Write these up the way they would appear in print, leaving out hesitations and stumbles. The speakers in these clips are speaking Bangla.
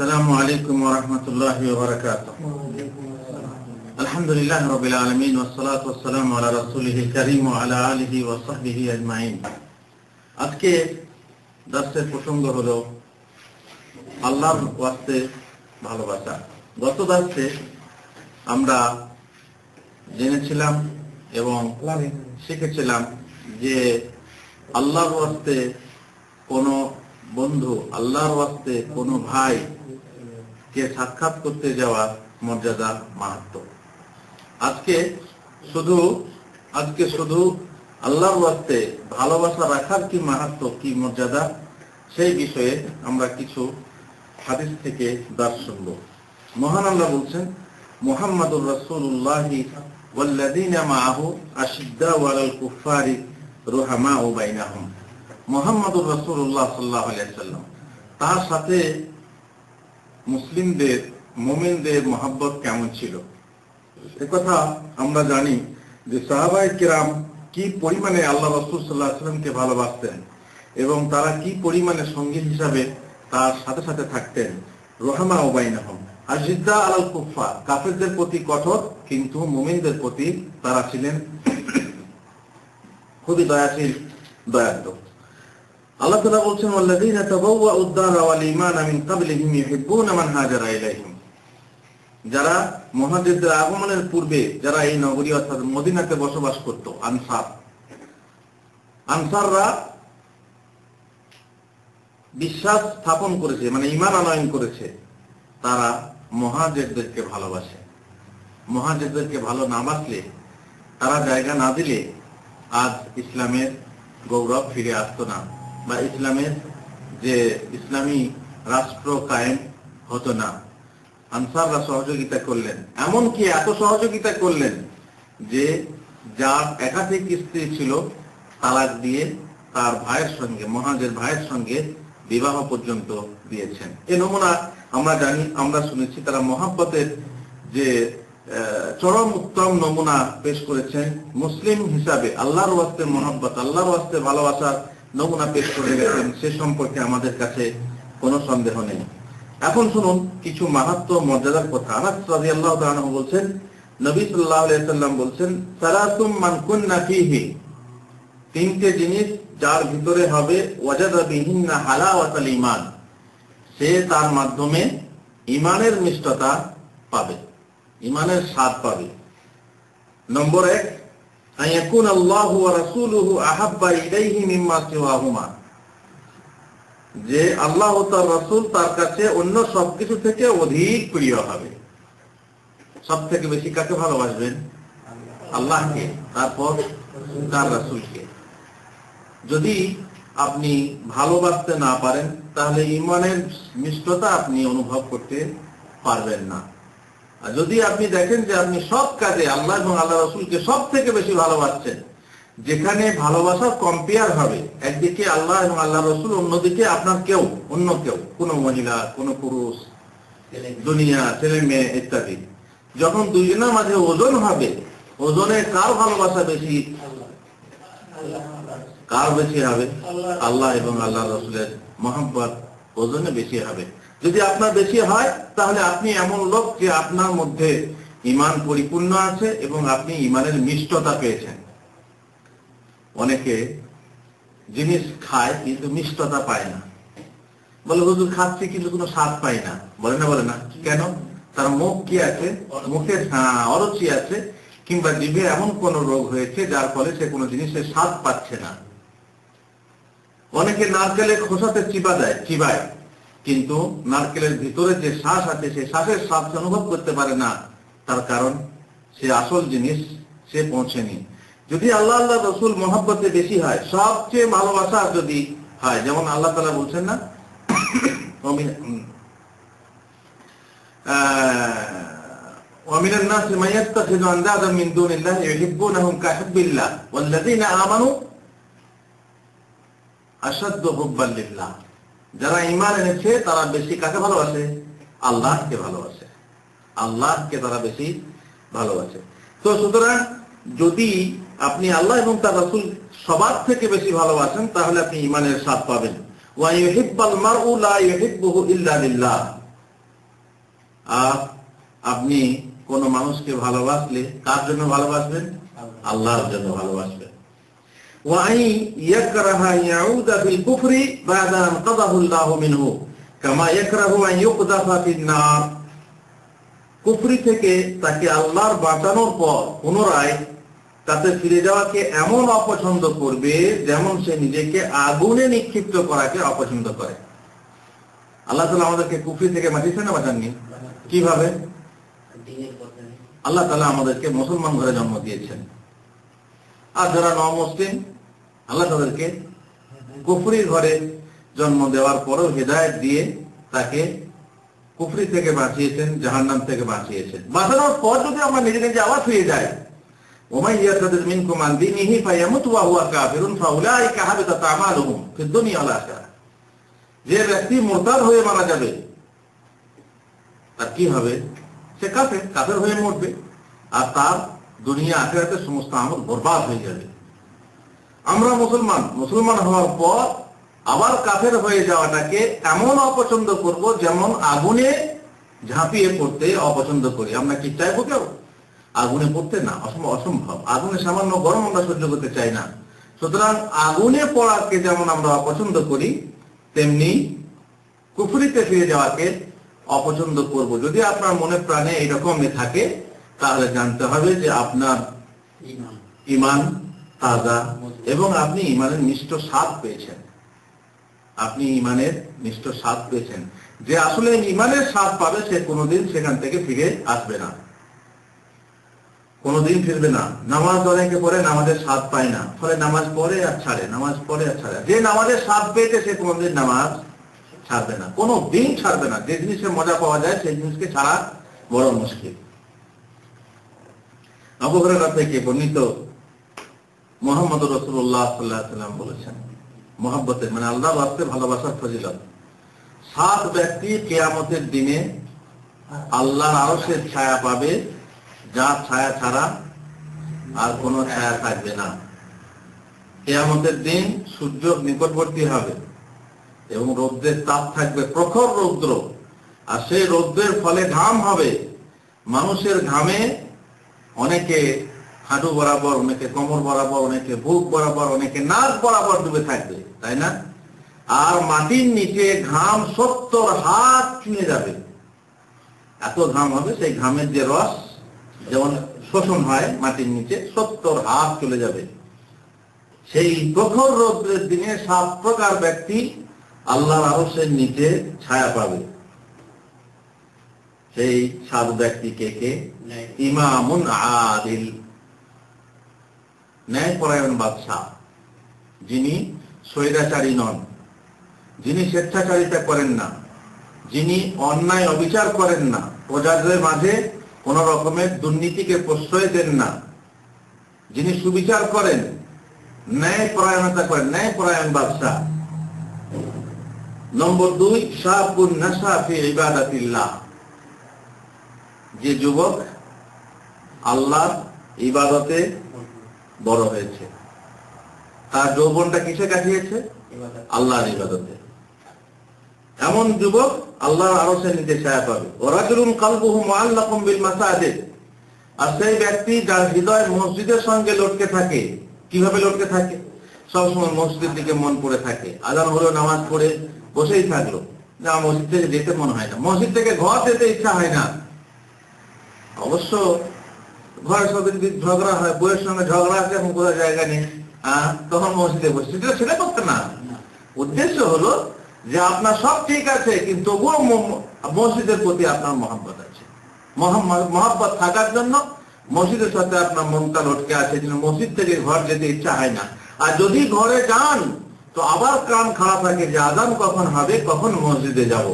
আসসালামু আলাইকুম ওয়া রাহমাতুল্লাহি ওয়া বারাকাতুহু। আলহামদুলিল্লাহি রাব্বিল আলামিন ওয়াস সালাতু ওয়াস সালামু আলা রাসূলিল কারীম ওয়া আলা আলিহি ওয়া সাহবিহি আজমাইন। আজকে দার্সের প্রসঙ্গ হলো আল্লাহর ওয়াস্তে ভালোবাসা। গত দার্সে আমরা জেনেছিলাম এবং শিখেছিলাম যে আল্লাহর ওয়াস্তে কোনো বন্ধু, আল্লাহর ওয়াস্তে কোনো ভাই কে সাক্ষাৎ করতে যাওয়ার মর্যাদা মাহাত্ম্য। আজকে শুধু আল্লাহর ওয়াস্তে ভালোবাসা রাখার কি মাহাত্ম্য, কি মর্যাদা, সেই বিষয়ে আমরা কিছু হাদিস থেকে দার্স শুনব। মহান আল্লাহ বলছেন, মুহাম্মাদুর রাসূলুল্লাহি ওয়াল্লাযীনা মাআহু আশিদ্দাউ আলাল কুফফারি রুহামাউ বাইনাহুম। মুহাম্মাদুর রাসূলুল্লাহ সাল্লাল্লাহু আলাইহি ওয়াসাল্লাম, তার সাথে মুসলিমদের, মুমিনদের মহব্বত কেমন ছিল। একথা আমরা জানি যে সাহাবায়ে কিরাম কি পরিমাণে আল্লাহ রাসূল সাল্লাল্লাহু আলাইহি ওয়াসাল্লামকে ভালোবাসতেন এবং তারা কি পরিমাণে সঙ্গী হিসাবে তার সাথে সাথে থাকতেন। রুহামাউ বাইনাহুম, আশিদ্দা আলাল কুফফার, কাফেরদের প্রতি কঠোর, কিন্তু মুমিনদের প্রতি তারা ছিলেন খুবই দয়াশীল, দয়ার্দ্র। আল্লাহ তাআলা বলছেন, ওয়াল্লাযীনা তাবাওয়াউদ দারা ওয়াল ঈমানা মিন ক্বাবলিহিম ইউহিব্বুনা মান হাজারা ইলাইহিম। যারা মুহাজিরদের আগমনের পূর্বে যারা এই নগরী অর্থাৎ মদিনাতে বসবাস করত, আনসাররা বিশ্বাস স্থাপন করেছে, মানে ঈমান আনয়ন করেছে, তারা মুহাজিরদেরকে ভালোবাসে। মুহাজিরদেরকে ভালো না বাসলে, তারা জায়গা না দিলে আজ ইসলামের গৌরব ফিরে আসতো না, বা ইসলামের যে ইসলামী রাষ্ট্র কায়েম হতো না। আনসাররা সহযোগিতা করলেন, এমনকি এত সহযোগিতা করলেন যে যার একাধিক স্ত্রী ছিল তালাক দিয়ে তার ভাইয়ের সঙ্গে, মুহাজির ভাইয়ের সঙ্গে বিবাহ পর্যন্ত দিয়েছেন। এই নমুনা আমরা জানি, আমরা শুনেছি। তারা মহব্বতের যে চরম উত্তম নমুনা পেশ করেছেন মুসলিম হিসাবে। আল্লাহর ওয়াস্তে মহব্বত, আল্লাহর ওয়াস্তে ভালোবাসার নমুনা পেশ করে গেছেন, সে সম্পর্কে আমাদের কাছে কোনো সন্দেহ নেই। এখন শুনুন কিছু মাহাত্ম্য, মর্যাদার কথা। আনাস রাদিয়াল্লাহু তাআলা আনহু বলছেন, নবী সাল্লাল্লাহু আলাইহি সাল্লাম বলছেন, সালাতুম মান কুন্না ফীহি, তিনটে জিনিস যার ভিতরে হবে, ওয়াজাদা বিহিন্না হালাওয়াতাল ঈমান, সে তার মাধ্যমে ঈমানের মিষ্টতা পাবে, ঈমানের স্বাদ পাবে। নম্বর 1, আয়াকুন আল্লাহু ওয়া রাসূলুহু আহাব্বা ইলাইহি মিম্মা সিওয়াহুমা, যে আল্লাহ ও তার রাসূল তার কাছে অন্য সবকিছু থেকে অধিক প্রিয় হবে। সব থেকে বেশি কাকে ভালোবাসবেন? আল্লাহকে, তারপর তার রাসূলকে। যদি আপনি ভালোবাসতে না পারেন, তাহলে ঈমানের মিষ্টতা আপনি অনুভব করতে পারবেন না। আর যদি আপনি দেখেন যে আপনি সব কাজে আল্লাহ এবং আল্লাহ রাসূলকে সব থেকে বেশি ভালোবাসছেন, যেখানে ভালোবাসার কম্পেয়ার হবে, একদিকে আল্লাহ এবং আল্লাহ রাসূল, অন্যদিকে আপনার অন্য কেউ, কোনো মহিলা, কোনো পুরুষ, দুনিয়া, ছেলে মেয়ে ইত্যাদি, যখন দুইজনের মাঝে ওজন হবে, ওজনে কার ভালোবাসা বেশি, কার বেশি হবে? আল্লাহ এবং আল্লাহ রাসূলের মহব্বত ওজনে বেশি হবে। যদি আপনার বেশি হয়, তাহলে আপনি এমন লোক যে আপনার মধ্যে ঈমান পরিপূর্ণ আছে এবং আপনি ঈমানের মিষ্টতা পেয়েছেন। অনেকে জিনিস খায় কিন্তু মিষ্টতা পায় না, বলে হুজুর খাচ্ছি কিন্তু কোনো স্বাদ পাই না। বলে না কেন? তার মুখ কি আছে, মুখে অরুচি আছে, কিংবা জিভে এমন কোন রোগ হয়েছে যার ফলে সে কোনো জিনিসের স্বাদ পাচ্ছে না। অনেকে নারকেলের খোসাতে চিবায়, কিন্তু নারকেলের ভিতরে যে শ্বাস আছে, সেই শ্বাসের স্বাদ অনুভব করতে পারে না। তার কারণ সে আসল জিনিস সে পৌঁছেনি। যদি আল্লাহ আল্লাহ রাসূল মহব্বতে বেশি হয়, সবচেয়ে ভালোবাসা যদি হয়, যেমন আল্লাহ তাআলা বলছেন না, ومن الناس من يتخذ اندادا من دون الله يحبونهم كحب الله والذين آمنوا أشد حبا لله। যারা ঈমান এনেছে তারা বেশি কাকে ভালোবাসে? আল্লাহকে ভালোবাসে, আল্লাহকে তারা বেশি ভালোবাসে। তো সুতরাং যদি আপনি আল্লাহ এবং তার রাসূল সবার থেকে বেশি ভালোবাসেন, তাহলে আপনি ঈমানের স্বাদ পাবেন। ওয়া ইউহিব্বুল মারউ লা ইউহিব্বুহু ইল্লা লিল্লাহ, আর আপনি কোন মানুষকে ভালোবাসলে কার জন্য ভালোবাসবেন? আল্লাহর জন্য ভালোবাসবেন। وأن يكره أن يعود في الكفر بعد أن قضاه الله منه كما يكره أن يقذف في النار। কুফরি থেকে তাকে আল্লাহর বাঁচানোর পর পুনরায় তাতে ফিরে যাওয়াকে এমন অপছন্দ করবে যেমন সে নিজেকে আগুনে নিক্ষিপ্ত করাকে অপছন্দ করে। আল্লাহ তাআলা আমাদেরকে কুফরি থেকে বাঁচিয়েছেন না বাঁচাননি? কিভাবে? আল্লাহ তাআলা আমাদেরকে মুসলমান ঘরে জন্ম দিয়েছেন, আর যারা নমুসলিম আল্লাহ তাদেরকে কুফরি ঘরে জন্ম দেওয়ার পরেও হিদায়াত দিয়ে তাকে কুফরি থেকে বাঁচিয়েছেন, জাহান্নাম থেকে বাঁচিয়েছেন। বাঁচানোর পর যদি আমরা নিজে নিজে আবার ফিরে যাই, ওমাই ইয়ারতাদ মিনকুম আন দীনিহি ফায়ামুত ওয়া হুয়া কাফিরুন ফাউলাইকা হাবিতাত আমালুহুম ফিদ দুনিয়া ওয়াল আখিরাহ। যে ব্যক্তি মুরতাদ হয়ে মারা যাবে তার কি হবে? সে কাফের হয়ে মরবে, আর তার দুনিয়া আখিরাতের সমস্ত আমল বরবাদ হয়ে যাবে। আমরা মুসলমান হওয়ার পর আবার কাফের হয়ে যাওয়াটাকে এমন অপছন্দ করব যেমন আগুনে ঝাঁপিয়ে পড়তে অপছন্দ করি। আমরা কি চাইবো কেউ আগুনে পড়তে? না, অসম্ভব। আগুনে সামান্য গরম আমরা সহ্য করতে চাই না। সুতরাং আগুনে পড়াকে যেমন আমরা অপছন্দ করি, তেমনি কুফরিতে ফিরে যাওয়াকে অপছন্দ করব। যদি আপনার মনে প্রাণে এইরকমই থাকে তাহলে জানতে হবে যে আপনার ঈমান তাজা এবং আপনি ঈমানের নিষ্ঠ স্বাদ পেয়েছেন। আপনি ঈমানের নিষ্ঠ স্বাদ পেয়েছেন। যে আসলে ঈমানের স্বাদ পাবে সে কোনোদিন সেখান থেকে ফিরে আসবে না, কোনোদিন ফিরবে না। নামাজ অনেকে পড়ে নামাজের স্বাদ পায় না, ফলে নামাজ পড়ে আর ছাড়ে, নামাজ পড়ে আর ছাড়ে। যে নামাজের স্বাদ পেয়েছে সে কোনোদিন নামাজ ছাড়বে না, কোনো দিন ছাড়বে না। যে জিনিসে মজা পাওয়া যায় সেই জিনিসকে ছাড়া বড় মুশকিল। আবু হুরায়রা থেকে বর্ণিত মুহাম্মদ রাসূলুল্লাহ সাল্লাল্লাহু আলাইহি ওয়াসাল্লাম বলেছেন, মহব্বতের মানে আল্লাহর রাস্তায় ভালোবাসার ফজিলত। 7 ব্যক্তি কিয়ামতের দিনে আল্লাহর আরশের ছায়া পাবে, যার ছায়া ছাড়া আর কোনো ছায়া থাকবে না। কিয়ামতের দিন সূর্য নিকটবর্তী হবে এবং রৌদ্রের তাপ থাকবে, প্রখর রৌদ্র, আর সেই রৌদ্রের ফলে ঘাম হবে। মানুষের ঘামে অনেকে হাঁটু বরাবর, অনেকে কোমর বরাবর, অনেকে বুক বরাবর, অনেকে নাক বরাবর ডুবে থাকবে, তাই না? আর মাটির নিচে ঘাম 70 হাত চুনে যাবে, এত ঘাম হবে। সেই ঘামের যে রস যেমন শোষণ হয় মাটির নিচে, 70 হাত চলে যাবে। সেই প্রখর রৌদ্রের দিনে 7 প্রকার ব্যক্তি আল্লাহর আরশের নিচে ছায়া পাবে। সেই 7 ব্যক্তি কে কে? ইমামুন আদিল, ন্যায়পরায়ণ বাদশাহ, যিনি স্বৈরাচারী নন, যিনি স্বেচ্ছাচারিতা করেন না, যিনি অন্যায় অবিচার করেন না, প্রজাদের মাঝে কোন রকমের দুর্নীতিকে প্রশ্রয় দেন না, যিনি সুবিচার করেন, ন্যায়পরায়ণতা করেন, ন্যায়পরায়ণ বাদশাহ। নম্বর 2, শাবুন নাশা ফি ইবাদাতিল্লাহ, যে যুবক আল্লাহর ইবাদতে বড় হয়েছে, তার যৌবনটা কিসে কাটিয়েছে? আল্লাহর ইবাদতে। এমন যুবক আল্লাহর আরশের নিচে ছায়া পাবে। ওয়ারাজুলুন কলবুহু মুআল্লাকুম বিল মাসাজিদ, আর সেই ব্যক্তি যার হৃদয় মসজিদের সঙ্গে লটকে থাকে। কিভাবে লটকে থাকে? সবসময় মসজিদের দিকে মন পড়ে থাকে। আজান হলো, নামাজ পড়ে বসেই থাকলো, না মসজিদ থেকে যেতে মন হয় না, মসজিদ থেকে ঘর যেতে ইচ্ছা হয় না। অবশ্য ঘরের সাথে যদি ঝগড়া হয়, বইয়ের সঙ্গে ঝগড়া আছে, এখন কোথাও জায়গা নেই, তখন মসজিদে বসে, সেটা করতে না। উদ্দেশ্য হলো যে আপনার সব ঠিক আছে, কিন্তু তবুও মসজিদের প্রতি আপনার মহব্বত আছে। মহব্বত থাকার জন্য মসজিদের সাথে আপনার মনটা লটকে আছে, মসজিদ থেকে ঘর যেতে ইচ্ছা হয় না। আর যদি ঘরে যান তো আবার কান খাড়া থাকে যে আযান কখন হবে, কখন মসজিদে যাব।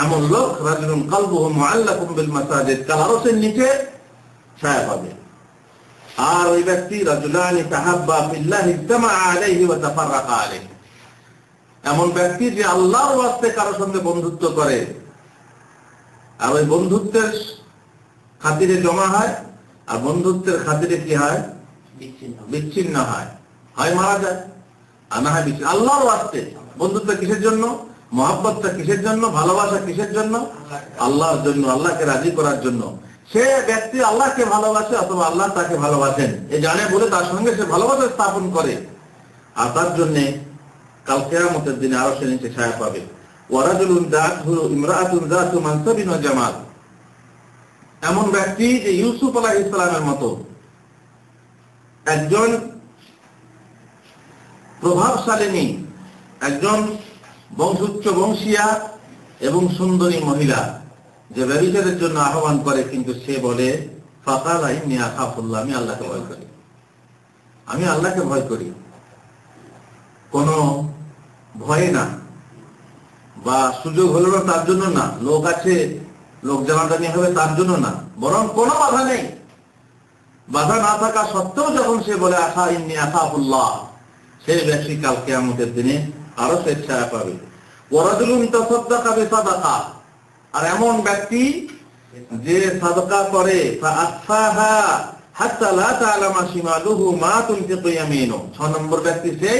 এমন লোক রাজুলুন কলবুহু মুআল্লাকুম বিল মাসাজিদ, কাল আরশের নিচে ছায়া পাবে। আর ওই ব্যক্তি রাজুলানি তাহাব্বা ফিল্লাহি ইজতামা আলাইহি ওয়া তাফাররাকা আলাইহি, এমন ব্যক্তি যে আল্লাহর ওয়াস্তে কারো সঙ্গে বন্ধুত্ব করে, আর ওই বন্ধুত্বের খাতিরে জমা হয়, আর বন্ধুত্বের খাতিরে কি হয়? বিচ্ছিন্ন হয়। হয় মারা যায়, আর না হয় বিচ্ছিন্ন। আল্লাহর ওয়াস্তে বন্ধুত্ব কিসের জন্য? মহব্বতটা কিসের জন্য, ভালোবাসা কিসের জন্য? আল্লাহর জন্য, আল্লাহকে রাজি করার জন্য। সে ব্যক্তি আল্লাহকে ভালোবাসে অথবা আল্লাহ তাকে ভালোবাসেন এ জানে বলে তার সঙ্গে সে ভালোবাসা স্থাপন করে, আর তার জন্য কাল কিয়ামতের দিনে আরো সে নিচে ছায়া পাবে। ওয়ারাজুলুন যাতহু ইমরাআতুন যাতু মানসাবিন ওয়া জামাল, এমন ব্যক্তি যে ইউসুফ আলাইহিস সালামের মতো একজন প্রভাবশালিনী, একজন বংশোচ্চ বংশীয়া এবং সুন্দরী মহিলা, যে ব্যভিচারের জন্য আহ্বান করে, কিন্তু সে বলে ফাকালা ইন্নী আখাফুল্লাহ, আমি আল্লাহকে ভয় করি, আমি আল্লাহকে ভয় করি। কোন ভয়ে না, বা সুযোগ হলো না তার জন্য না, লোক আছে লোক জানাজানি হবে তার জন্য না, বরং কোনো বাধা নেই। বাধা না থাকা সত্ত্বেও যখন সে বলে আখা ইন্নী আখাফুল্লাহ, সেই ব্যক্তি কাল কিয়ামতের দিনে আরো সে ছায়া পাবে। ওয়ারাজুলুন তাসাদ্দাকা বিসাদাকা, আর এমন ব্যক্তি যে সাদকা করে ফাআখফাহা হাত্তা লা তা'লামা শিমালুহু মা তুনফিকু ইয়ামিনু, 6 নম্বর ব্যক্তি সে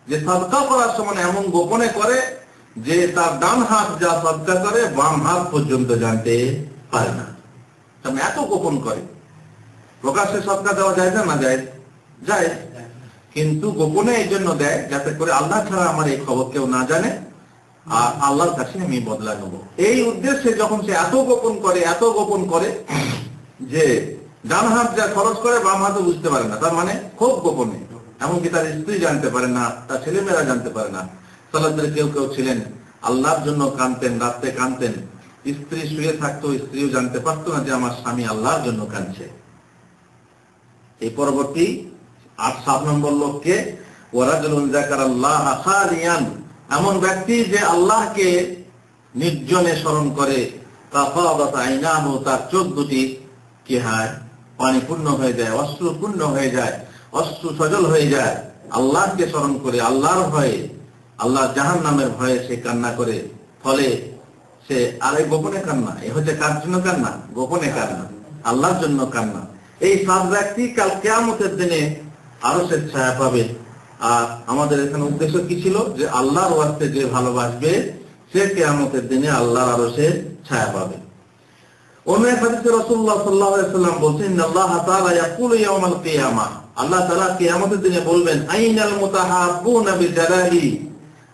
যে সাদকা করার সময় এমন গোপনে করে যে তার ডান হাত যা সাদকা করে বাম হাত পর্যন্ত জানতে পারে না। তাহলে এত গোপন করে। প্রকাশ্যে সাদকা দেওয়া যায় না, না যায়? যায়, কিন্তু গোপনে এই জন্য দেয় যাতে করে আল্লাহ ছাড়া আমার এই খবর কেউ না জানে, আর আল্লাহর কাছে আমি বদলা নেব। এই উদ্দেশ্যে যখন সে এত গোপন করে যে ডান হাত যা খরচ করে বাম হাতও বুঝতে পারে না, তার মানে খুব গোপনে, এমনকি তার স্ত্রী জানতে পারে না, তার ছেলেমেয়েরা জানতে পারে না। সালাদের কেউ কেউ ছিলেন আল্লাহর জন্য কাঁদতেন, রাত্রে কাঁদতেন, স্ত্রী শুয়ে থাকতো, স্ত্রীও জানতে পারতো না যে আমার স্বামী আল্লাহর জন্য কাঁদছে। এই পরবর্তী 7 নম্বর লোককে ওয়ারাজুলুন যাকারাল্লাহ খালিয়ান, এমন ব্যক্তি যে আল্লাহকে নির্জনে স্মরণ করে, তাফাদাত আইনাহু, তার চোখ দুটি কি হয়, পানি পূর্ণ হয়ে যায়, অশ্রু পূর্ণ হয়ে যায়, অশ্রু সজল হয়ে যায়, আল্লাহকে স্মরণ করে, আল্লাহর ভয়ে, আল্লাহ জাহান্নামের ভয়ে সে কান্না করে। ফলে সে আরে গোপনে কান্না, এ হচ্ছে কার জন্য কান্না? গোপনে কান্না, আল্লাহর জন্য কান্না। এই 7 ব্যক্তি কাল কিয়ামতের দিনে আরো সে ছায়া পাবে। আর আমাদের এখানে উদ্দেশ্য কি ছিল? যে আল্লাহর ওয়াস্তে যে ভালোবাসবে সে কিয়ামতের দিনে আল্লাহর আরো সে ছায়া পাবে। অন্য এক হাদিসে রাসূলুল্লাহ সাল্লাল্লাহু আলাইহি ওয়াসাল্লাম বলেন, আল্লাহ তাআলা ইয়াকুলু ইয়াউমাল কিয়ামাহ, আল্লাহ তাআলা কিয়ামতের দিনে বলবেন, আইনাল মুতাহাব্বুনা বিজালালি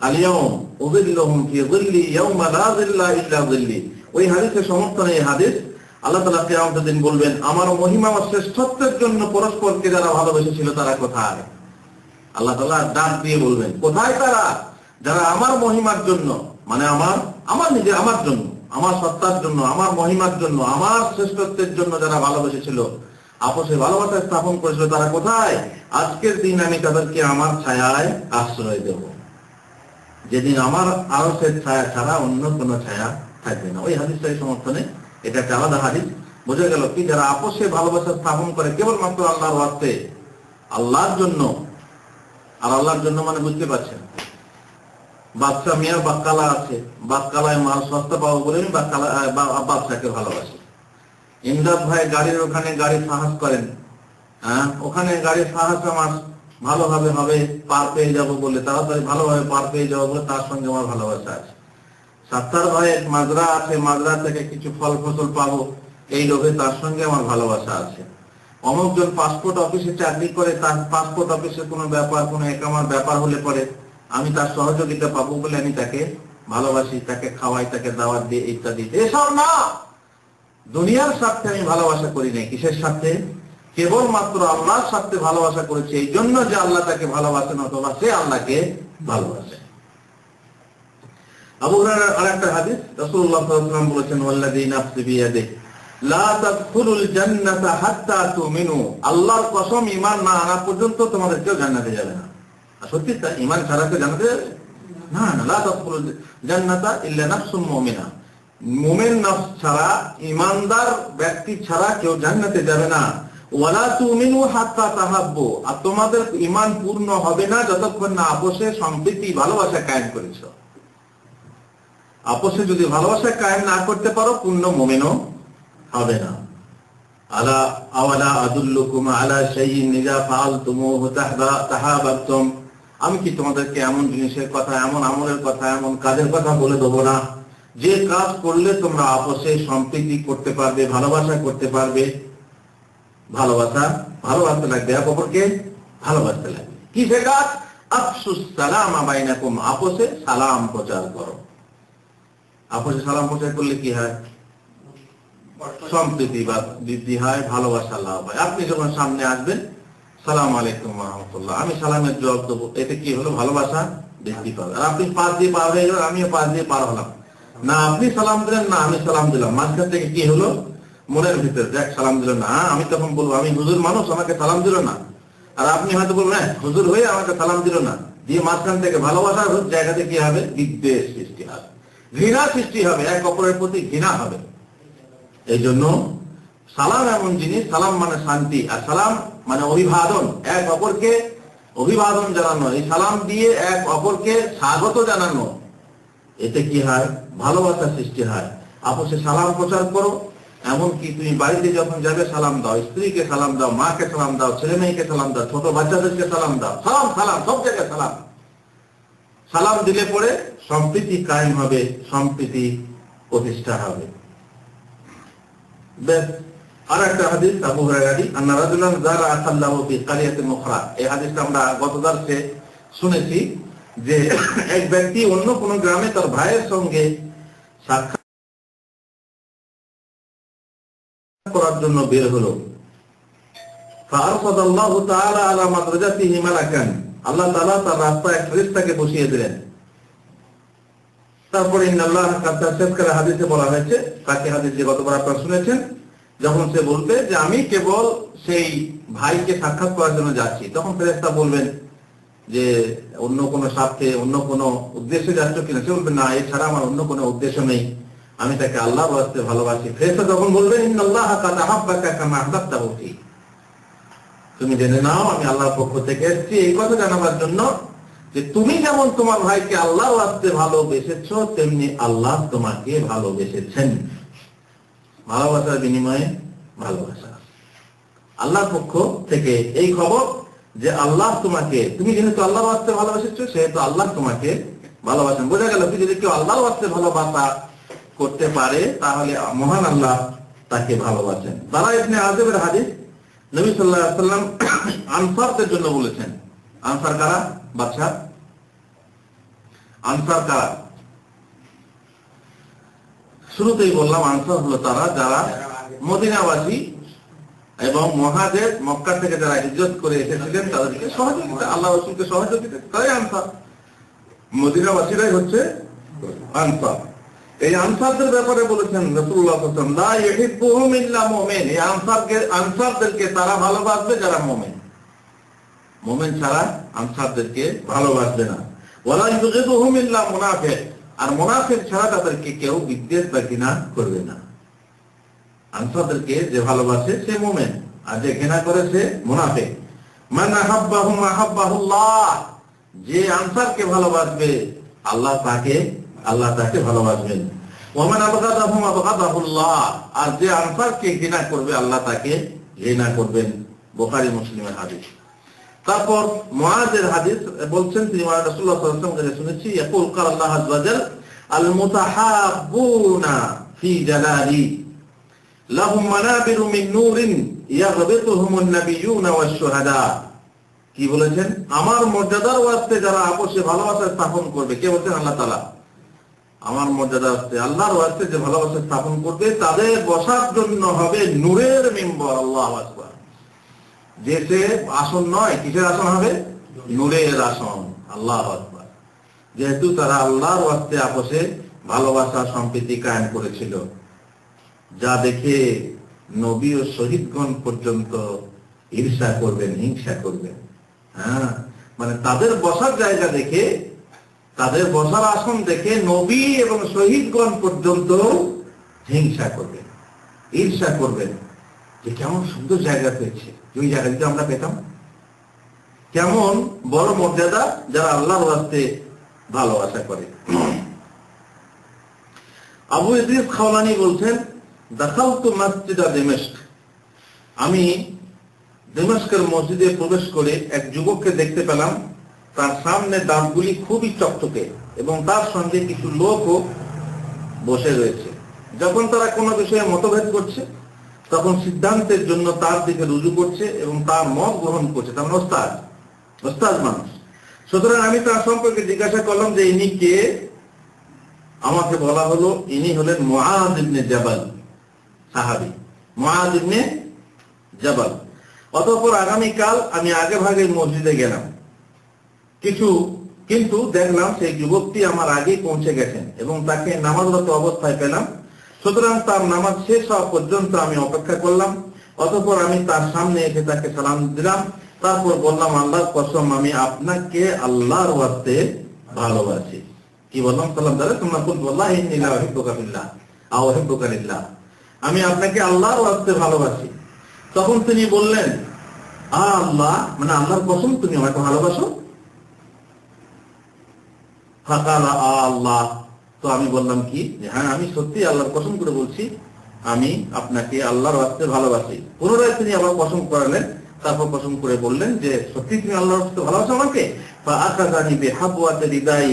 আল-ইয়াউম উযিল্লুহুম ফি যিল্লি ইয়াউমা লা যিল্লা ইল্লা যিল্লি। ওই হাদিসের সমর্থনে এই হাদিস, আল্লাহ তাআলা কিয়ামতের দিন বলবেন, আমার মহিমা ও শ্রেষ্ঠত্বের জন্য পরস্পরকে যারা ভালোবেসেছিল তারা কোথায়? আল্লাহ তাআলা ডাক দিয়ে বলবেন, কোথায় তারা? যারা আমার মহিমার জন্য, মানে আমার নিজে, আমার জন্য, আমার সত্তার জন্য, আমার মহিমার জন্য, আমার শ্রেষ্ঠত্বের জন্য যারা ভালোবেসেছিল, আপসে ভালোবাসা স্থাপন করেছিল, তারা কোথায়? আজকের দিন আমি তাদেরকে আমার ছায়ায় আশ্রয় দেব, যেদিন আমার আরশের ছায়া ছাড়া অন্য কোনো ছায়া থাকবে না। ওই হাদিসটাই সমর্থনে এটা একটা আলাদা হাদিস। বোঝা গেল কি, যারা আপসে ভালোবাসা স্থাপন করে কেবলমাত্র আল্লাহর ওয়াস্তে, আল্লাহর জন্য, আর আল্লাহর জন্য মানে বুঝতে পারছেন, বাদশা মিয়ার বাক্কালা আছে, বাক্কালায় মাল সস্তা পাবো বলে আমি বাদশাকে ভালোবাসি। ইমদাদ ভাই গাড়ির ওখানে গাড়ি সাহস করেন, ওখানে গাড়ির সাহস আমার ভালোভাবে হবে, পার পেয়ে যাব বলে, তাড়াতাড়ি ভালোভাবে পার পেয়ে যাবো বলে তার সঙ্গে আমার ভালোবাসা আছে। সাত্তার ভাইয়ের মাজরা আছে, মাজরা থেকে কিছু ফল ফসল পাবো, এই লোভে তার সঙ্গে আমার ভালোবাসা আছে। অমুকজন পাসপোর্ট অফিসে চাকরি করে, তার পাসপোর্ট অফিসের কোনো ব্যাপার, কোনো একামার ব্যাপার হলে পরে আমি তার সহযোগিতা পাবো বলে আমি তাকে ভালোবাসি, তাকে খাওয়াই, তাকে দাওয়াত দিয়ে ইত্যাদি। এসব না, দুনিয়ার স্বার্থে আমি ভালোবাসা করি নাই। কিসের স্বার্থে? কেবলমাত্র আল্লাহর স্বার্থে ভালোবাসা করেছে, এই জন্য যে আল্লাহ তাকে ভালোবাসেন অথবা সে আল্লাহকে ভালোবাসে। আবু হুরায়রার আরেকটা হাদিস, রাসূলুল্লাহ সাল্লাল্লাহু আলাইহি ওয়াসাল্লাম বলেছেন, ওয়াল্লাযী নাফসি বিয়াদিহি লা তাদখুলুল জান্নাতা হাত্তা তুমিনু, আল্লাহর কসম, ঈমান না আনা পর্যন্ত তোমাদের কেউ জান্নাতে যাবে না। আর সত্যি তাই, ঈমান ছাড়া কেউ জান্নাতে যাবে না? না, লা তাদখুলুল জান্নাতা ইল্লা নাফসুম মুমিনা, মুমিন নফস ছাড়া, ঈমানদার ব্যক্তি ছাড়া কেউ জান্নাতে যাবে না। ওয়ালা তুমিনু হাত্তা তাহাব্বু, আর তোমাদের ঈমান পূর্ণ হবে না যতক্ষণ না আপসে সম্প্রীতি, ভালোবাসা কায়েম করেছো। আপসে যদি ভালোবাসা কায়েম না করতে পারো, পূর্ণ মুমিনও হবে না। আলা আওয়ালা আদুল্লুকুম আলা শাইইন ইযা ফাআলতুমুহু তাহাবাবতুম, আমি কি তোমাদেরকে এমন জিনিসের কথা, এমন আমলের কথা, এমন কাজের কথা বলে দেবো না যে কাজ করলে তোমরা আপসে সম্প্রীতি করতে পারবে, ভালোবাসা করতে পারবে। ভালোবাসতে লাগবে, এক অপরকে ভালোবাসতে লাগবে। কি সে কাজ? আফসুস সালাম বাইনাকুম, আপসে সালাম প্রচার করো। আপসে সালাম প্রচার করলে কি হয়? সম্প্রীতি বা বৃদ্ধি হয়, ভালোবাসা লাভ হয়। আপনি যখন সামনে আসবেন, সালাম আলাইকুম ওয়া রাহমাতুল্লাহ, আমি সালামের জবাব দেবো, এতে কি হলো? ভালোবাসা বৃদ্ধি পাবে। আর আপনি পাশ দিয়ে পার হয়ে গেলেন, আমিও পাশ দিয়ে পার হলাম, না আপনি সালাম দিলেন না আমি সালাম দিলাম, মাঝখান থেকে কি হলো? মনের ভিতরে দেখ সালাম দিল না, আমি তখন বলবো আমি হুজুর মানুষ, আমাকে সালাম দিল না। আর আপনি হয়তো বলবেন হ্যাঁ হুজুর হয়ে আমাকে সালাম দিল না, দিয়ে মাঝখান থেকে ভালোবাসার জায়গাতে কি হবে? বিদ্বেষ সৃষ্টি হবে, ঘৃণা সৃষ্টি হবে, এক অপরের প্রতি ঘৃণা হবে। এই জন্য সালাম এমন জিনিস, সালাম মানে শান্তি, আর সালাম মানে অভিবাদন, এক অপরকে অভিবাদন জানানো, এই সালাম দিয়ে এক অপরকে স্বাগত জানানো। এতে কি হয়? ভালোবাসা সৃষ্টি হয়। আপসে সালাম প্রচার করো। এমনকি তুমি বাড়িতে যখন যাবে সালাম দাও, স্ত্রীকে সালাম দাও, মাকে সালাম দাও, ছেলে মেয়েকে সালাম দাও, ছোট বাচ্চাদেরকে সালাম দাও। সালাম সালাম সব জায়গায় সালাম। সালাম দিলে পরে সম্প্রীতি কায়েম হবে, সম্প্রীতি প্রতিষ্ঠা হবে। বেশ, আর একটা হাদিস আবু হুরায়রা, আন্না রাজুলান যারা আসাল্লাহু ফি কারিয়াতিন উখরা, এই হাদিসটা আমরা গত দর্শে শুনেছি যে এক ব্যক্তি অন্য কোন গ্রামে তার ভাইয়ের সঙ্গে সাক্ষাৎ করার জন্য বের হলো। ফাআরসাদাল্লাহু তাআলা আলা মাদরাজাতিহি মালাকান, আল্লাহ তাআলা তার রাস্তায় এক ফেরেশতাকে বসিয়ে দিলেন। তারপরে ইন্নাল্লাহ কাদ তাযাক্কারা হাদিসে বলা হয়েছে, তাকে হাদিস যে গতবার আপনারা শুনেছেন, যখন সে বলবে যে আমি কেবল সেই ভাইকে সাক্ষাৎ করার জন্য যাচ্ছি, তখন ফেরেশতা বলবেন যে অন্য কোনো স্বার্থে, অন্য কোনো উদ্দেশ্যে যাচ্ছ কিনা? সে বলবে না, এছাড়া আমার অন্য কোনো উদ্দেশ্য নেই, আমি তাকে আল্লাহর ওয়াস্তে ভালোবাসি। ফেরেশতা যখন বলবেন ইন্নাল্লাহ কাদ আহাব্বাকা কামা আহবাবতাহু ফি, তুমি জেনে নাও আমি আল্লাহর পক্ষ থেকে এসেছি এই কথা জানাবার জন্য যে তুমি যেমন তোমার ভাইকে আল্লাহর ওয়াস্তে ভালোবেসেছো, তেমনি আল্লাহ তোমাকে ভালোবেসেছেন। ভালোবাসার বিনিময়ে ভালোবাসা, আল্লাহর পক্ষ থেকে এই খবর যে আল্লাহ তোমাকে, তুমি যেহেতু আল্লাহর ওয়াস্তে ভালোবেসেছো সেহেতু আল্লাহ তোমাকে ভালোবাসেন। বোঝা গেল কি, যদি কেউ আল্লাহর ওয়াস্তে ভালোবাসা করতে পারে তাহলে মহান আল্লাহ তাকে ভালোবাসেন। বারা ইবনে আযিবের হাদিস, নবী সাল্লাল্লাহু আলাইহি ওয়াসাল্লাম আনসারদের জন্য বলেছেন। আনসার কারা? বাদশা আনসার কারা? শুরুতেই বললাম আনসার হলো তারা যারা মদিনাবাসী এবং মুহাজির, মক্কা থেকে যারা হিজরত করে এসেছিলেন তাদেরকে সহযোগিতা, আল্লাহ রাসূলকে সহযোগিতা, তাই আনসার। মদিনাবাসীরাই হচ্ছে আনসার। এই আনসারদের ব্যাপারে বলেছেন রাসূলুল্লাহ সাল্লাল্লাহু আলাইহি ওয়াসাল্লাম, লা ইউহিব্বুহুম ইল্লা মুমিন, এই আনসারদেরকে তারা ভালোবাসবে যারা মুমিন, মুমিন ছাড়া আনসারদেরকে ভালোবাসবে না। ওয়ালা ইউগিদুহুম ইল্লা মুনাফিক, আর মুনাফিক ছাড়া তাদেরকে কেউ বিদ্বেষ বা ঘৃণা করবে না। আনসারদেরকে যে ভালোবাসে সে মুমিন, আর যে ঘৃণা করে সে মুনাফিক। মান আহাব্বাহুম আহাব্বাহুল্লাহ, যে আনসারকে ভালোবাসবে আল্লাহ তাকে ভালোবাসবেন। ওয়া মান আবগাদাহুম আবগাদাহুল্লাহ, আর যে আনসারকে ঘৃণা করবে আল্লাহ তাকে ঘৃণা করবেন। বুখারী মুসলিমের হাদিস। তারপর মুআযের হাদিস বলছেন, তিনি রাসূলুল্লাহ সাল্লাল্লাহু আলাইহি ওয়াসাল্লাম থেকে শুনেছি, ইয়াকুল ক্বাল আল্লাহু আযজা ওয়া জাল আল মুতাহাব্বুনা ফি জালালি লাহুম মানাবিরু মিন নূরিন ইয়াগবিতুহুমুন নাবিয়্যুনা ওয়াশ শুহাদা। কি বলেছেন? আমার মর্যাদার ওয়াস্তে যারা আপসে ভালোবাসা স্থাপন করবে, কে বলছেন? আল্লাহ তাআলা। আমার মর্যাদার ওয়াস্তে, আল্লাহর ওয়াস্তে যে ভালোবাসা স্থাপন করবে তাদের বসার জন্য হবে নূরের মিম্বর। আল্লাহু আকবার। যে সে আসন নয়, কিসের আসন হবে? নূরের আসন। আল্লাহু আকবার। যেহেতু তারা আল্লাহর ওয়াস্তে আপসে ভালোবাসা সম্প্রীতি কায়েম করেছিল, যা দেখে নবী ও শহীদগণ পর্যন্ত ঈর্ষা করবেন, হিংসা করবেন। হ্যাঁ, মানে তাদের বসার জায়গা দেখে, তাদের বসার আসন দেখে নবী এবং শহীদগণ পর্যন্ত হিংসা করবেন, ঈর্ষা করবেন, যে কেমন সুন্দর জায়গা পেয়েছে, ওই জায়গা যদি আমরা পেতাম। কেমন বড় মর্যাদা যারা আল্লাহর ওয়াস্তে ভালোবাসা করে। আবু ইদ্রিস খাওলানি বলছেন, দাখালতু মসজিদা দিমাশক, আমি দিমাশকের মসজিদে প্রবেশ করে এক যুবককে দেখতে পেলাম, তার সামনে দাঁতগুলি খুবই চকচকে এবং তার সঙ্গে কিছু লোকও বসে রয়েছে। যখন তারা কোনো বিষয়ে মতভেদ করছে তখন সিদ্ধান্তের জন্য তার দিকে রুজু করছে এবং তার মত গ্রহণ করছে। তার মানে ওস্তাদ মানুষ। সুতরাং আমি তার সম্পর্কে জিজ্ঞাসা করলাম যে ইনি কে। আমাকে বলা হলো ইনি হলেন মুআয ইবনে জাবাল, সাহাবী মুআয ইবনে জাবাল। অতঃপর আগামীকাল আমি আগে ভাগে মসজিদে গেলাম, কিন্তু দেখলাম সেই যুবকটি আমার আগেই পৌঁছে গেছেন এবং তাকে নামাজরত অবস্থায় পেলাম। সুতরাং তার নামাজ শেষ হওয়া পর্যন্ত আমি অপেক্ষা করলাম। অতঃপর আমি তার সামনে এসে তাকে সালাম দিলাম। তারপর বললাম, আল্লাহর কসম আমি আপনাকে আল্লাহর ওয়াস্তে ভালোবাসি। কি বললাম? সালাম দাঁড়া তোমরা বলবো আল্লাহি ইন্নী লা উহিব্বুকা ফিল্লাহ আও উহিব্বুকা লিল্লাহ, আমি আপনাকে আল্লাহর ওয়াস্তে ভালোবাসি। তখন তিনি বললেন, আল্লাহ মানে আল্লাহর কসম তুমি আমাকে ভালোবাসো? ফাকালা আল্লাহ, তো আমি বললাম কি যে হ্যাঁ আমি সত্যি আল্লাহর কসম করে বলছি আমি আপনাকে আল্লাহর ওয়াস্তে ভালোবাসি। পুনরায় তিনি আবার কসম করালেন, তারপর কসম করে বললেন যে সত্যি তুমি আল্লাহর ওয়াস্তে ভালোবাসো আমাকে? ফাআখাযানি বিহাবওয়াতি রিদাই,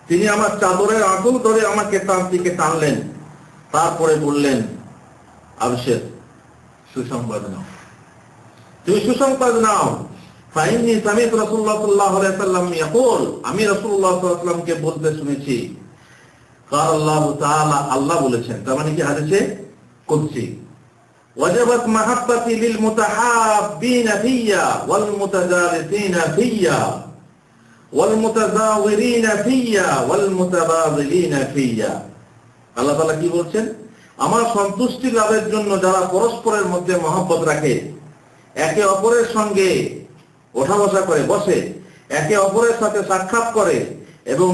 তিনি আমার চাদরের আঁচল ধরে আমাকে তার দিকে টানলেন। তারপরে বললেন, আবশির, সুসংবাদ নাও, তুমি সুসংবাদ নাও। ফাইন্নী সামি'তু রাসূলুল্লাহ সাল্লাল্লাহু আলাইহি ওয়াসাল্লাম ইয়াকুল, আমি রাসূলুল্লাহ সাল্লাল্লাহু আলাইহি ওয়াসাল্লামকে বলতে শুনেছি, ক্বাল আল্লাহু তাআলা, আল্লাহ বলেছেন। তার মানে কি হাদিসে কুদসি, ওয়াজাবাত মাহাব্বাতি লিল মুতাহাব্বিনা ফিয়া ওয়াল মুতাজালিসিনা ফিয়া ওয়াল মুতাযাওয়িরিনা ফিয়া ওয়াল মুতাবাযিলিনা ফিয়া। আল্লাহ তাআলা কি বলছেন? আমার সন্তুষ্টি লাভের জন্য যারা পরস্পরের মধ্যে মহব্বত রাখে, একে অপরের সঙ্গে ওঠা বসা করে, বসে, একে অপরের সাথে সাক্ষাৎ করে এবং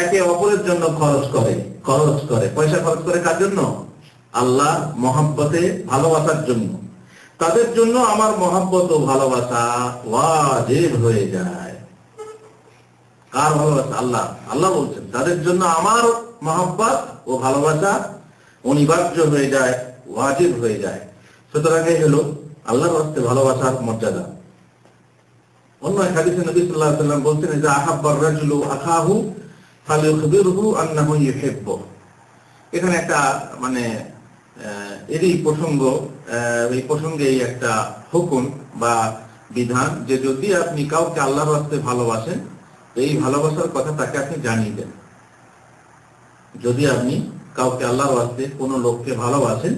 একে অপরের জন্য খরচ করে। পয়সা খরচ করে কার জন্য? আল্লাহ মহব্বতে ভালোবাসার জন্য। তাদের জন্য আমার মহব্বত ও ভালোবাসা ওয়াজিব হয়ে যায়। কার ভালোবাসা? আল্লাহ বলছেন তাদের জন্য আমার মহব্বত ও ভালোবাসা অনিবার্য হয়ে যায়, ওয়াজিব হয়ে যায়। সুতরাং এই হলো আল্লাহর ওয়াস্তে ভালোবাসার মর্যাদা। অন্য এক হাদিসে নবী সাল্লাল্লাহু আলাইহি ওয়াসাল্লাম বলছেন যে আহাব্বার রাজুলু আখাহু ফালিয়ুখবিরহু আন্নাহু ইউহিব্বু। এখানে একটা মানে এই প্রসঙ্গেই একটা হুকুম বা বিধান যে যদি আপনি কাউকে আল্লাহর ওয়াস্তে ভালোবাসেন, এই ভালোবাসার কথা তাকে আপনি জানিয়ে দেন। যদি আপনি কাউকে আল্লাহর ওয়াস্তে কোনো লোককে ভালোবাসেন,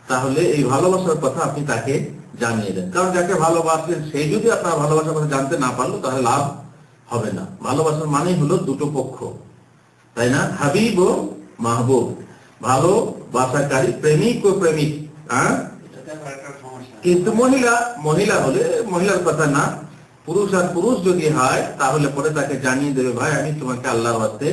তাহলে এই ভালোবাসার কথা আপনি তাকে জানিয়ে দেন। কারণ যাকে ভালোবাসেন সেই যদি আপনার ভালোবাসার কথা জানতে না পারলো তাহলে লাভ হবে না। ভালোবাসার মানেই হলো দুটো পক্ষ, তাই না? হাবিব ও মাহবুব, ভালোবাসাকারী, প্রেমিক ও প্রেমিক। কিন্তু মহিলা হলে মহিলার কথা না, পুরুষ আর পুরুষ যদি হয় তাহলে পরে তাকে জানিয়ে দেবে, ভাই আমি তোমাকে আল্লাহর ওয়াস্তে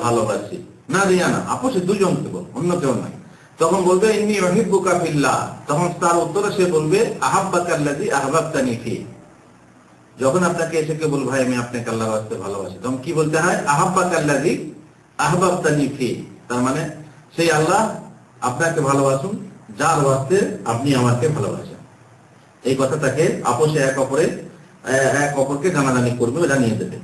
ভালোবাসি। না রিয়া না, আপোষে দুজন কেবল, অন্য কেউ নাই। তখন বলবে ইন্নী উহিব্বুকা ফিল্লাহ, তখন তার উত্তরে সে বলবে আহাব্বাকাল্লাযী আহবাবতানি ফি। যখন আপনাকে এসে কেউ বলবে ভাই আমি আপনাকে আল্লাহর ওয়াস্তে ভালোবাসি, তখন কি বলতে হয়? আহাব্বাকাল্লাযী আহবাবতানি ফি। তার মানে সেই আল্লাহ আপনাকে ভালোবাসুন যার ওয়াস্তে আপনি আমাকে ভালোবাসেন। এই কথা তাকে আপোষে এক অপরকে জানাজানি করবে, জানিয়ে দেবে।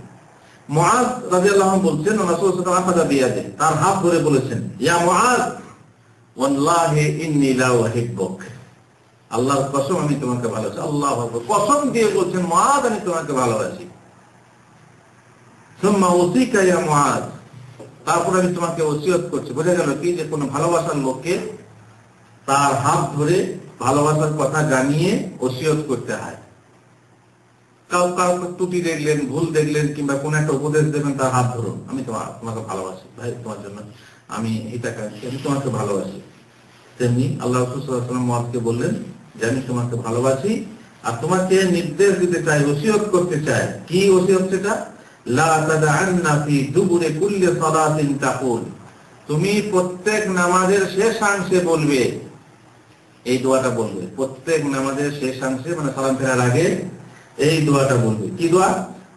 মুআয রাদিয়াল্লাহু আনহু বলছেন, রাসূল সাল্লাল্লাহু আলাইহি ওয়াসাল্লাম আখাযা বিয়াদে, তার হাত ধরে বলেছেন, ইয়া মুআয ওয়াল্লাহি ইন্নী লা উহিব্বুক, আল্লাহর কসম আমি তোমাকে ভালোবাসি। আল্লাহু আকবার, কসম দিয়ে বলছেন মুআয আমি তোমাকে ভালোবাসি। সুম্মা উসিকা ইয়া মুআয, তারপর আমি তোমাকে ওসিয়ত করছি। বোঝা গেল কি যে কোনো ভালোবাসার লোককে তার হাত ধরে ভালোবাসার কথা জানিয়ে ওসিয়ত করতে হয়। কাউকে ত্রুটি দেখলেন, ভুল দেখলেন, কিংবা কোন একটা উপদেশ দেবেন, তার হাত ধরুন, আমি তোমাকে ভালোবাসি ভাই, তোমার জন্য আমি হিতাকাঙ্ক্ষী, আমি তোমাকে ভালোবাসি। তেমনি আল্লাহ রাসূল সাল্লাল্লাহু আলাইহি ওয়াসাল্লাম মুআযকে বললেন যে আমি তোমাকে ভালোবাসি আর তোমাকে নির্দেশ দিতে চাই, ওসিয়ত করতে চাই। কি ওসিয়ত সেটা? লা তাদআন্না ফি দুবুরি কুল্লি সালাতিন তাকুল, তুমি প্রত্যেক নামাজের শেষাংশে বলবে, এই দোয়াটা বলবে প্রত্যেক নামাজের শেষাংশে, মানে সালাম ফেরার আগে এই দোয়াটা বলবে। কি দোয়া?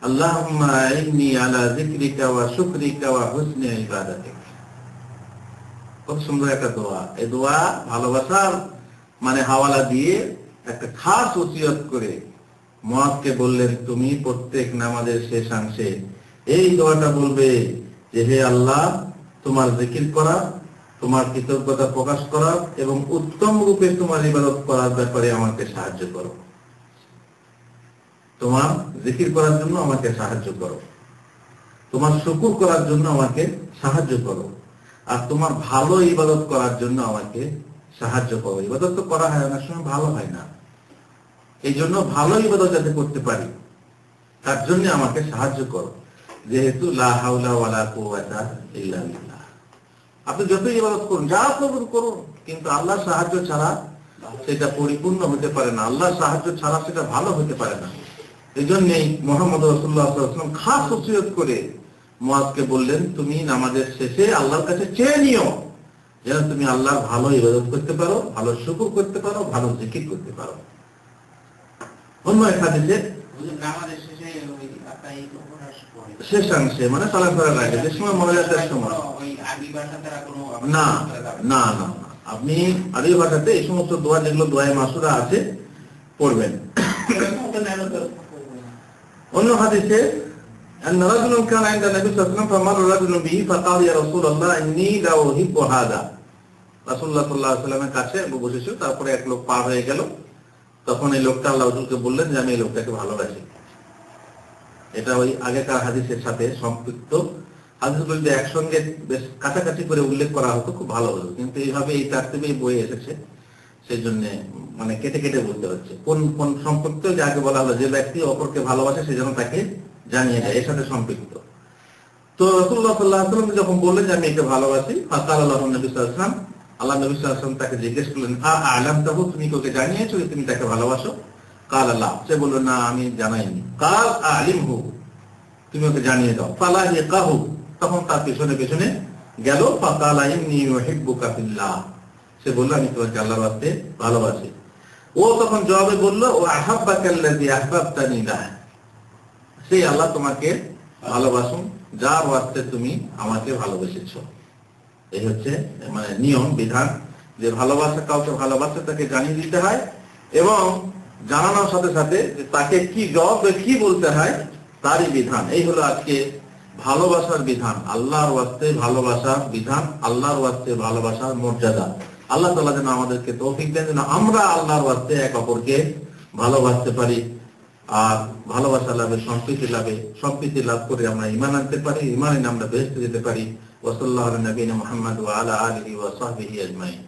আল্লাহুম্মা ইন্নী আলা যিকরিকা ওয়া শুকরিকা ওয়া হুসনি ইবাদাতিক। খুব সুন্দর একটা দোয়া। এই দোয়া ভালোবাসার মানে হাওয়ালা দিয়ে একটা খাস ওসিয়ত করে মুআযকে বললেন তুমি প্রত্যেক নামাজের শেষাংশে এই দোয়াটা বলবে যে হে আল্লাহ, তোমার জিকির করা, তোমার কৃতজ্ঞতা প্রকাশ করা এবং উত্তম রূপে তোমার ইবাদত করার ব্যাপারে আমাকে সাহায্য করো। তোমার জিকির করার জন্য আমাকে সাহায্য করো, তোমার শুকর করার জন্য আমাকে সাহায্য করো, আর তোমার ভালো ইবাদত করার জন্য আমাকে সাহায্য করো। ইবাদত তো করা হয় অনেক সময় ভালো হয় না, এই জন্য ভালো ইবাদত যাতে করতে পারি তার জন্য আমাকে সাহায্য করো। যেহেতু লা হাওলা ওয়ালা কুওয়াতা ইল্লা বিল্লাহ, আপনি যতই ইবাদত করুন, যা করুন করুন, কিন্তু আল্লাহর সাহায্য ছাড়া সেটা পরিপূর্ণ হতে পারে না, আল্লাহর সাহায্য ছাড়া সেটা ভালো হতে পারে না। এই জন্যই মুহাম্মদ রাসূলুল্লাহ সাল্লাল্লাহু আলাইহি ওয়াসাল্লাম খাস ওসিয়ত করে মুআযকে বললেন তুমি নামাজের শেষে আল্লাহর কাছে চেয়ে নিও যেন তুমি আল্লাহর ভালো ইবাদত করতে পারো, ভালো শুকর করতে পারো, ভালো জিকির করতে পারো। অন্য এক হাদিসে নামাজের শেষে ওই আপনার এই উপহাস পড়ে শেষাংশে মানে সালাম ফেরার আগে যে সময় মোনাজাতের সময় ওই আরবি ভাষা দ্বারা কোনো না না না আপনি আরবি ভাষাতে এই সমস্ত দোয়া যেগুলো দোয়ায়ে মাসুরা আছে পড়বেন। অন্য হাদিসে أن رجلا كان عند النبي صلى الله عليه وسلم فمر رجل به فقال يا رسول الله إني لا أحب هذا। রাসূলুল্লাহ সাল্লাল্লাহু আলাইহি ওয়াসাল্লামের কাছে বসেছিল, তারপরে এক লোক পার হয়ে গেল, তখন এই লোকটা আল্লাহ রাসূলকে বললেন যে আমি এই লোকটাকে ভালোবাসি। এটা ওই আগেকার হাদিসের সাথে সম্পৃক্ত। হাদিসগুলো যদি একসঙ্গে বেশ কাছাকাছি করে উল্লেখ করা হতো খুব ভালো হতো, কিন্তু এইভাবে এই তারতিবেই বই এসেছে, সেই জন্য মানে কেটে কেটে বলতে হচ্ছে। কোন কোন সম্পৃক্ত যে আগে বলা হলো যে ব্যক্তি অপরকে ভালোবাসে সে যেন তাকে জানিয়ে দেয়, এর সাথে সম্পৃক্ত। তো রাসূলুল্লাহ সাল্লাল্লাহু আলাইহি ওয়াসাল্লাম যখন বললেন যে আমি একে ভালোবাসি, ফাকাল আল্লাহু নবী সাল্লাল্লাহু আলাইহি ওয়াসাল্লাম, আল্লাহ নবী সাল্লাল্লাহু আলাইহি ওয়াসাল্লাম তাকে জিজ্ঞেস করলেন আ'লামতাহু, তুমি কি ওকে জানিয়েছো যে তুমি তাকে ভালোবাসো? কাল আল্লাহ, সে বলল না আমি জানাইনি। কাল আলিমহু, তুমি ওকে জানিয়ে দাও। ফালা ইয়াকাহু, তখন তার পেছনে পেছনে গেল। ফাকালা ইন্নী উহিব্বুকা ফিল্লাহ, সে বলল আমি তোমাকে আল্লাহর রাস্তায় ভালোবাসি। ও তখন জবাবে বলল ও আহাব্বাকাল্লাযী আহবাবতানি লাহ, সেই আল্লাহ তোমাকে ভালোবাসুন যার ওয়াস্তে তুমি আমাকে ভালোবেসেছো। এই হচ্ছে মানে নিয়ম বিধান, যে ভালোবাসা কাউকে ভালোবাসে তাকে জানিয়ে দিতে হয় এবং জানানোর সাথে সাথে তাকে কি জবাব কি বলতে হয় তারই বিধান। এই হলো আজকে ভালোবাসার বিধান, আল্লাহর ওয়াস্তে ভালোবাসার বিধান, আল্লাহর ওয়াস্তে ভালোবাসার মর্যাদা। আল্লাহ তাআলা যেন আমাদেরকে তৌফিক দেন যেন আমরা আল্লাহর ওয়াস্তে এক অপরকে ভালোবাসতে পারি, আর ভালোবাসা লাভে সম্প্রীতি লাভ করে আমরা ঈমান আনতে পারি, ঈমান এনে আমরা বেহেশতে যেতে পারি। ওয়া সাল্লাল্লাহু আলা নবিয়িনা মুহাম্মদ ওয়া আলা আলিহি ওয়া সাহবিহি আজমাইন।